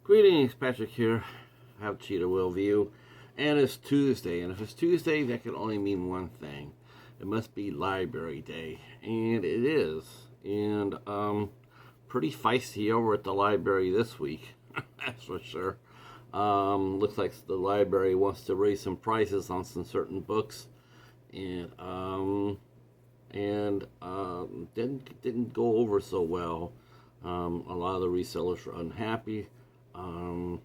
Greetings, Patrick here. I have Cheetah will view, and it's Tuesday. And if it's Tuesday, that can only mean one thing: it must be Library Day, and it is. And pretty feisty over at the library this week, that's for sure. Looks like the library wants to raise some prices on some certain books, and didn't go over so well. A lot of the resellers are unhappy. Um,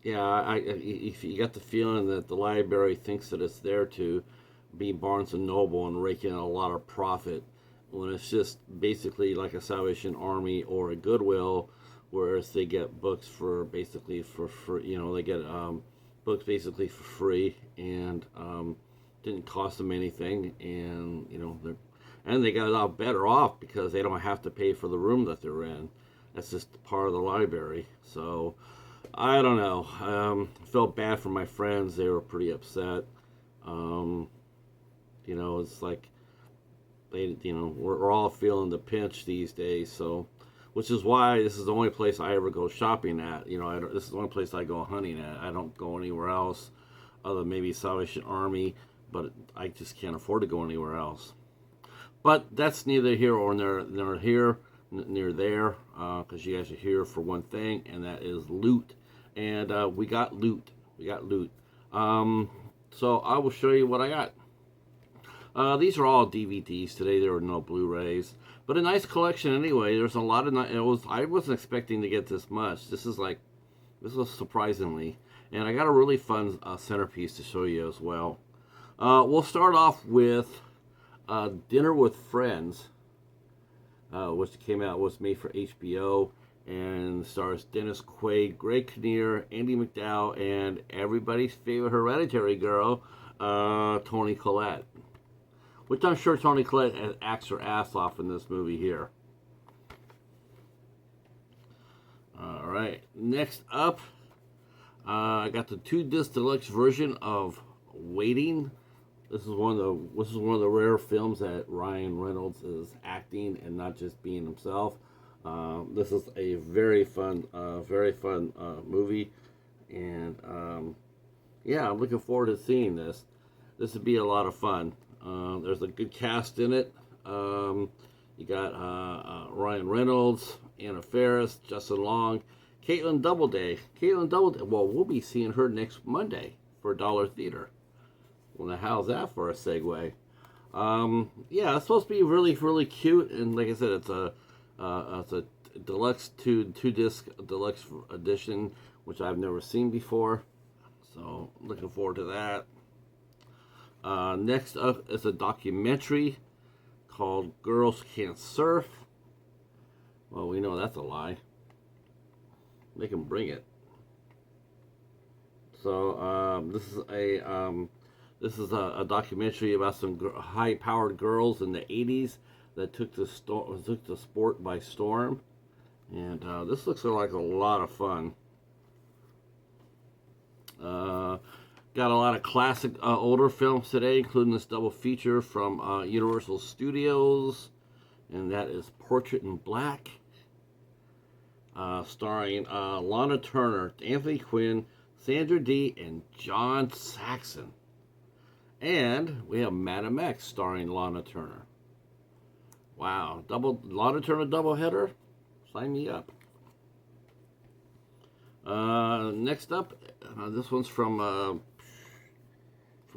yeah, if you got the feeling that the library thinks that it's there to be Barnes and Noble and rake in a lot of profit, when it's just basically like a Salvation Army or a Goodwill, whereas they get books for basically for free. They get books basically for free, and didn't cost them anything, and they got a lot better off because they don't have to pay for the room that they're in. That's just part of the library. So I don't know. Felt bad for my friends. They were pretty upset. It's like we're all feeling the pinch these days. So, which is why this is the only place I ever go shopping at. This is the only place I go hunting at. I don't go anywhere else, other than maybe Salvation Army, but I just can't afford to go anywhere else. But that's neither here or near there, because you guys are here for one thing, and that is loot. And we got loot. So I will show you what I got. These are all DVDs today. There were no Blu-rays, but a nice collection anyway. There's a lot of I wasn't expecting to get this much. This was surprisingly, and I got a really fun centerpiece to show you as well. We'll start off with Dinner with Friends, which was made for HBO, and stars Dennis Quaid, Greg Kinnear, Andy McDowell, and everybody's favorite Hereditary girl, Toni Collette. Which I'm sure Toni Collette acts her ass off in this movie here. All right, next up, I got the 2-disc deluxe version of Waiting. This is one of the rare films that Ryan Reynolds is acting and not just being himself. This is a very fun movie, and yeah, I'm looking forward to seeing this. This would be a lot of fun. There's a good cast in it. You got Ryan Reynolds, Anna Faris, Justin Long, Caitlin Doubleday. Well, we'll be seeing her next Monday for Dollar Theater. Well, now how's that for a segue? Yeah, it's supposed to be really, really cute, and like I said, it's a deluxe two-disc deluxe edition, which I've never seen before. So looking forward to that. Next up is a documentary called Girls Can't Surf. Well, we know that's a lie. They can bring it. So this is a documentary about some high-powered girls in the 80s that took the sport by storm. And this looks like a lot of fun. Got a lot of classic older films today, including this double feature from Universal Studios. And that is Portrait in Black. Starring Lana Turner, Anthony Quinn, Sandra Dee, and John Saxon. And we have Madam X starring Lana Turner. Wow, Lana Turner doubleheader? Sign me up. Next up, this one's from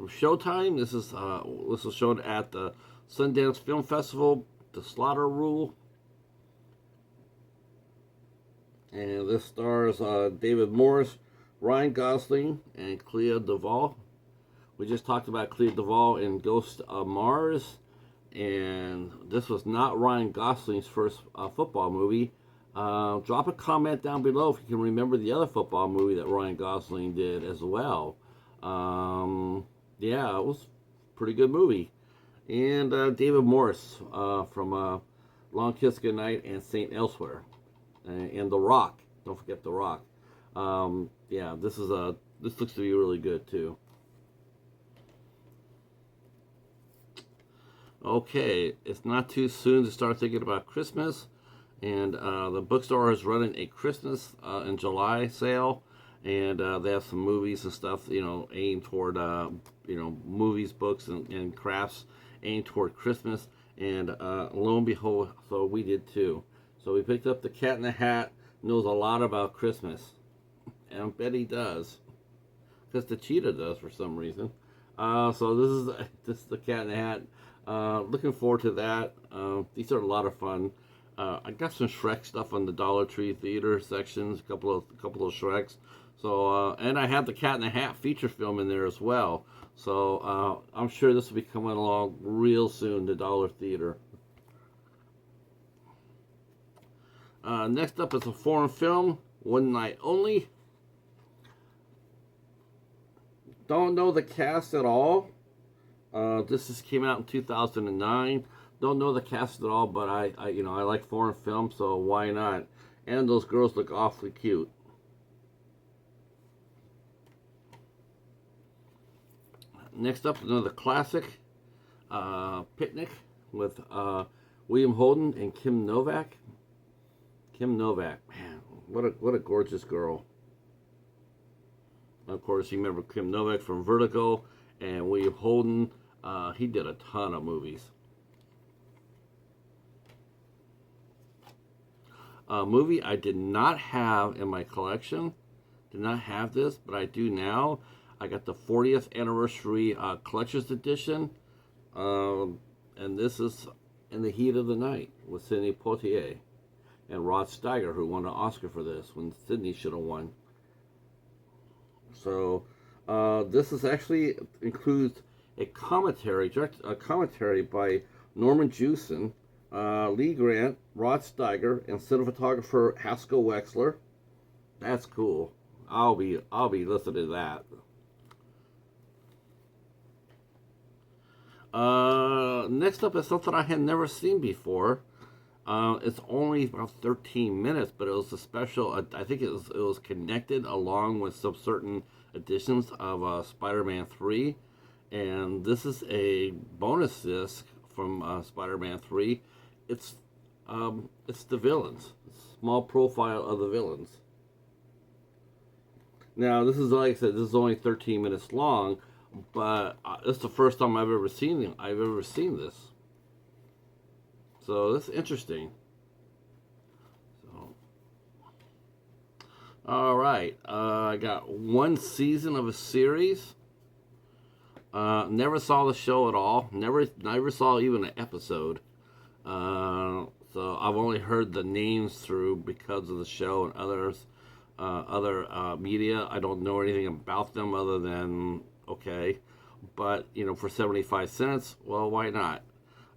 Showtime. This was shown at the Sundance Film Festival, The Slaughter Rule. And this stars David Morris, Ryan Gosling, and Clea Duvall. We just talked about Clea Duvall in Ghost of Mars, and this was not Ryan Gosling's first football movie. Drop a comment down below if you can remember the other football movie that Ryan Gosling did as well. Yeah, it was a pretty good movie. And David Morris from Long Kiss Goodnight and Saint Elsewhere, and The Rock. Don't forget The Rock. Yeah, this looks to be really good too. Okay, it's not too soon to start thinking about Christmas. And the bookstore is running a Christmas in July sale, and they have some movies and stuff, aimed toward, movies, books, and crafts aimed toward Christmas. And lo and behold, so we did too. So we picked up the Cat in the Hat. Knows a lot about Christmas, and I bet he does, because the Cheetah does for some reason. So this is the Cat in the Hat. Looking forward to that. These are a lot of fun. I got some Shrek stuff on the Dollar Tree theater sections, a couple of Shreks. So and I have the Cat in the Hat feature film in there as well. So I'm sure this will be coming along real soon to Dollar Theater. Next up is a foreign film, One Night Only. Don't know the cast at all. This just came out in 2009. Don't know the cast at all, but I like foreign films, so why not? And those girls look awfully cute. Next up, another classic, Picnic with William Holden and Kim Novak. Kim Novak, man, what a gorgeous girl. Of course, you remember Kim Novak from Vertigo, and William Holden. He did a ton of movies. A movie I did not have in my collection. Did not have this, but I do now. I got the 40th anniversary collector's edition, and this is In the Heat of the Night with Sidney Poitier and Rod Steiger, who won an Oscar for this when Sidney should have won. So this is actually includes a commentary by Norman Jewison, Lee Grant, Rod Steiger, and cinematographer Haskell Wexler. That's cool. I'll be listening to that. Next up is something I had never seen before. It's only about 13 minutes, but it was a special. I think it was connected along with some certain editions of Spider-Man 3, and this is a bonus disc from Spider-Man 3. It's the villains, small profile of the villains. Now this is, like I said, this is only 13 minutes long, but it's the first time I've ever seen this. So that's interesting. So, all right, I got one season of a series. Never saw the show at all. Never saw even an episode. So I've only heard the names through because of the show and other media. I don't know anything about them other than okay, but for 75 cents, well, why not?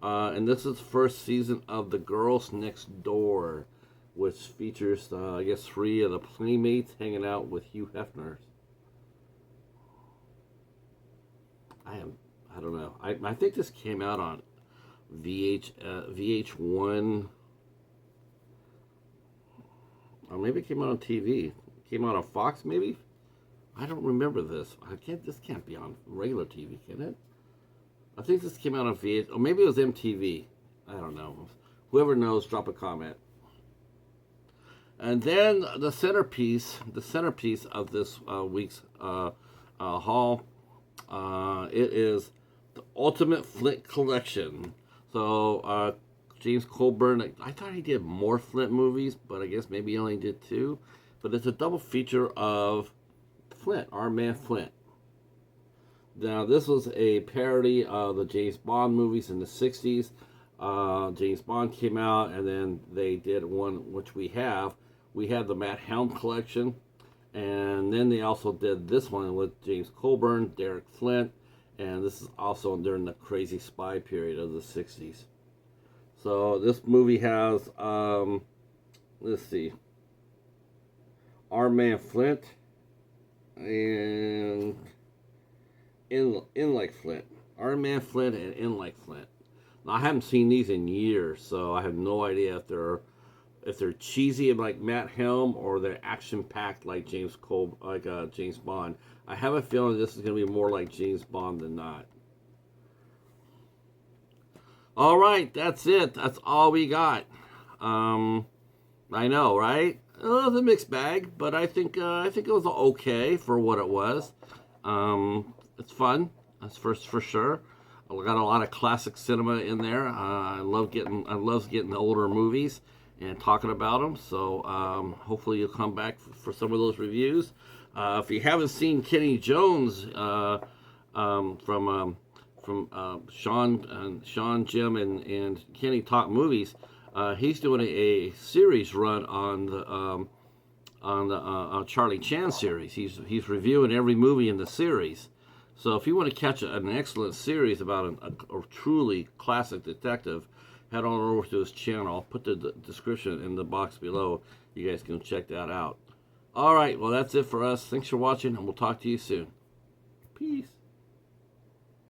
And this is the first season of The Girls Next Door, which features, I guess, 3 of the Playmates hanging out with Hugh Hefner. I don't know. I think this came out on VH1, or maybe it came out on TV. It came out on Fox, maybe. I don't remember this. This can't be on regular TV, can it? I think this came out on VH, or maybe it was MTV. I don't know. Whoever knows, drop a comment. And then the centerpiece of this week's haul, it is the Ultimate Flint Collection. So James Coburn, I thought he did more Flint movies, but I guess maybe he only did 2. But it's a double feature of Flint, our man Flint. Now, this was a parody of the James Bond movies in the 60s. James Bond came out, and then they did one, which we have. We have the Matt Helm collection, and then they also did this one with James Coburn, Derek Flint, and this is also during the crazy spy period of the 60s. So this movie has, let's see, our man Flint, and In Like Flint. Our Man Flint and In Like Flint. Now, I haven't seen these in years, so I have no idea if they're cheesy like Matt Helm or they're action packed like James Bond. I have a feeling this is going to be more like James Bond than not. All right, that's it. That's all we got. I know, right? It was a mixed bag, but I think it was okay for what it was. It's fun. That's for sure. I got a lot of classic cinema in there. I love getting the older movies and talking about them. So hopefully you'll come back for some of those reviews. If you haven't seen Kenny Jones from Sean, Jim, and Kenny Talk Movies, he's doing a series run on the Charlie Chan series. He's reviewing every movie in the series. So if you want to catch an excellent series about a truly classic detective, head on over to his channel. I'll put the description in the box below. You guys can check that out. All right, well, that's it for us. Thanks for watching, and we'll talk to you soon. Peace.